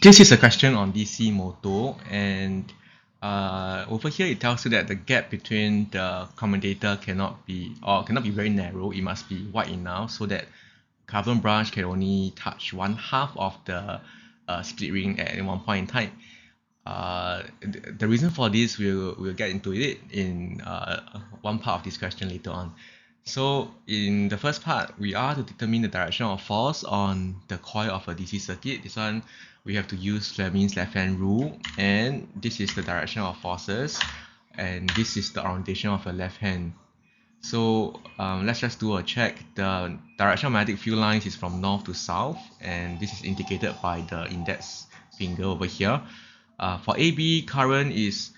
This is a question on DC motor, and over here it tells you that the gap between the commutator cannot be very narrow. It must be wide enough so that carbon branch can only touch one half of the split ring at one point in time. The reason for this we'll get into it in one part of this question later on. So in the first part, we are to determine the direction of force on the coil of a DC circuit. This one we have to use Fleming's left-hand rule, and this is the direction of forces, and this is the orientation of a left hand. So let's just do a check. The direction of magnetic field lines is from north to south, and this is indicated by the index finger over here. For AB, current is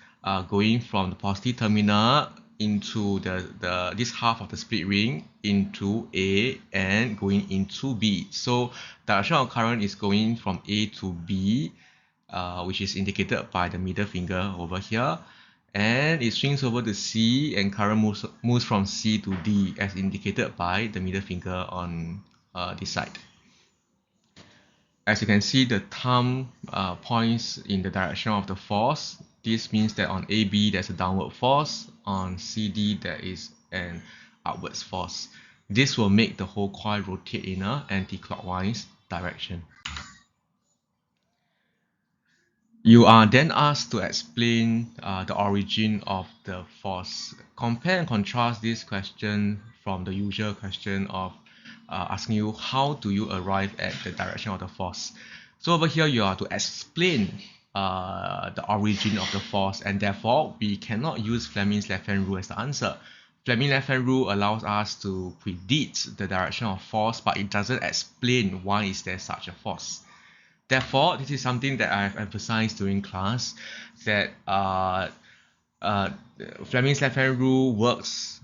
going from the positive terminal into this half of the split ring into A and going into B. So direction of current is going from A to B, which is indicated by the middle finger over here, and it swings over to C, and current moves from C to D as indicated by the middle finger on this side. As you can see, the thumb points in the direction of the force. This means that on AB there's a downward force, on CD there is an upwards force. This will make the whole coil rotate in an anti-clockwise direction. You are then asked to explain the origin of the force. Compare and contrast this question from the usual question of asking you how do you arrive at the direction of the force. So over here you are to explain the origin of the force, and therefore we cannot use Fleming's left-hand rule as the answer. Fleming's left-hand rule allows us to predict the direction of force, but it doesn't explain why is there such a force. Therefore, this is something that I have emphasized during class, that Fleming's left-hand rule works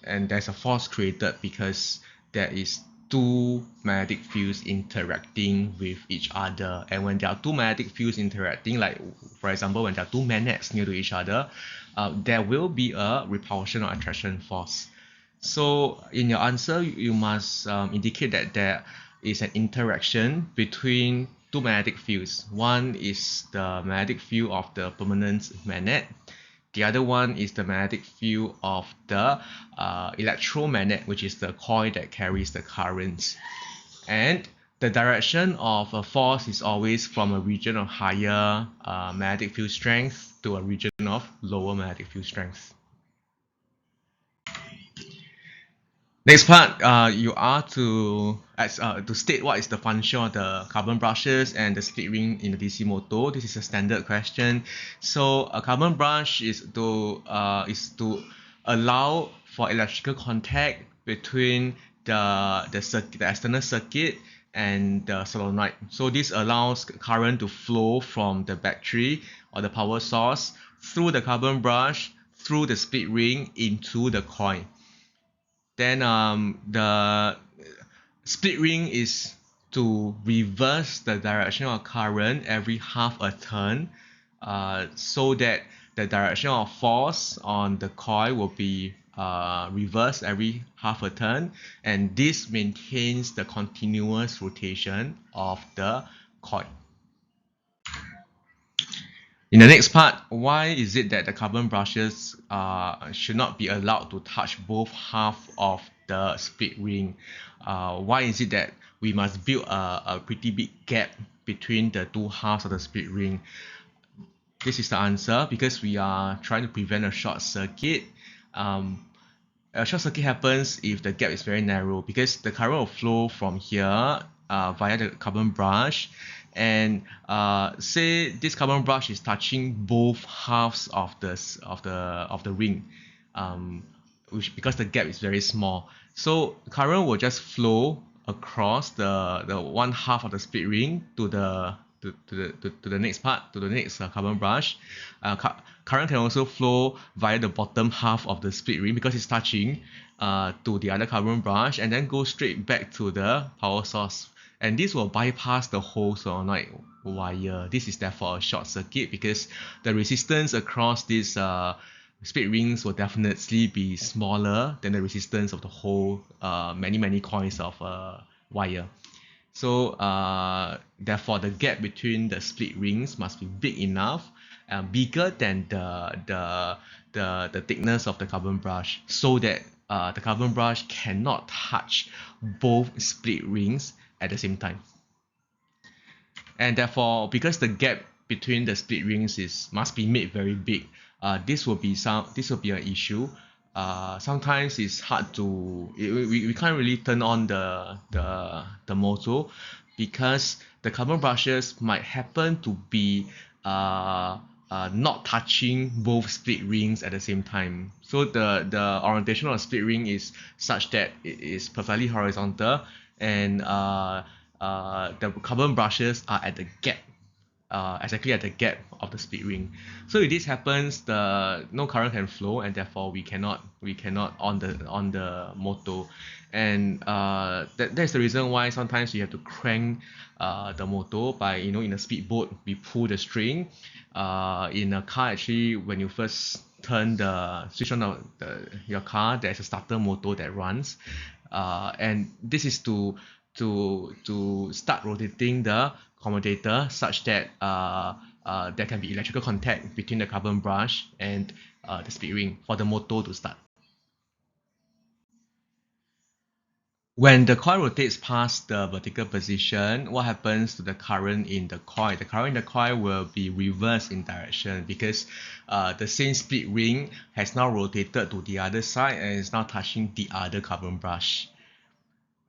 and there's a force created because there is two magnetic fields interacting with each other, and when there are two magnetic fields interacting, like for example when there are two magnets near to each other, there will be a repulsion or attraction force. So in your answer you must indicate that there is an interaction between two magnetic fields. One is the magnetic field of the permanent magnet. The other one is the magnetic field of the electromagnet, which is the coil that carries the currents. And the direction of a force is always from a region of higher magnetic field strength to a region of lower magnetic field strength. Next part, you are to state what is the function of the carbon brushes and the split ring in the DC motor. This is a standard question. So a carbon brush is to allow for electrical contact between the external circuit and the solenoid. So this allows current to flow from the battery or the power source through the carbon brush, through the split ring into the coil. Then the split ring is to reverse the direction of current every half a turn, so that the direction of force on the coil will be reversed every half a turn, and this maintains the continuous rotation of the coil. In the next part, why is it that the carbon brushes should not be allowed to touch both half of the split ring? Why is it that we must build a pretty big gap between the two halves of the split ring? This is the answer, because we are trying to prevent a short circuit. A short circuit happens if the gap is very narrow, because the current will flow from here via the carbon brush, and say this carbon brush is touching both halves of the ring, because the gap is very small. So current will just flow across the one half of the split ring to the next part, to the next carbon brush. Current can also flow via the bottom half of the split ring because it's touching to the other carbon brush, and then go straight back to the power source. And this will bypass the whole solenoid wire. This is therefore a short circuit, because the resistance across these split rings will definitely be smaller than the resistance of the whole many coils of wire. So therefore, the gap between the split rings must be big enough, bigger than the thickness of the carbon brush, so that the carbon brush cannot touch both split rings at the same time. And therefore, because the gap between the split rings must be made very big, this will be an issue. Sometimes it's hard to we can't really turn on the motor, because the carbon brushes might happen to be not touching both split rings at the same time. So the orientation of the split ring is such that it is perfectly horizontal, and the carbon brushes are at the gap, exactly at the gap of the split ring. So if this happens, the no current can flow, and therefore we cannot on the motor. And that's the reason why sometimes you have to crank the motor by, in a speedboat we pull the string. In a car, actually, when you first turn the switch on your car, there's a starter motor that runs, and this is to start rotating the commutator, such that there can be electrical contact between the carbon brush and the split ring for the motor to start. When the coil rotates past the vertical position, what happens to the current in the coil? The current in the coil will be reversed in direction, because the same split ring has now rotated to the other side and is now touching the other carbon brush.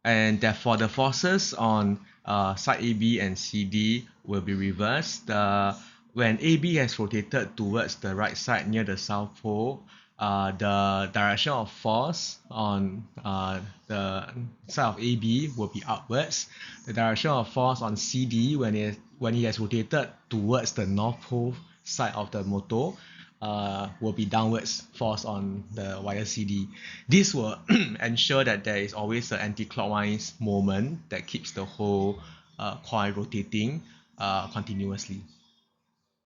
And therefore, the forces on side AB and CD will be reversed. When AB has rotated towards the right side near the south pole, the direction of force on the side of AB will be upwards. The direction of force on CD, when he has rotated towards the north pole side of the motor, will be downwards force on the wire CD. This will ensure that there is always an anti-clockwise moment that keeps the whole coil rotating continuously.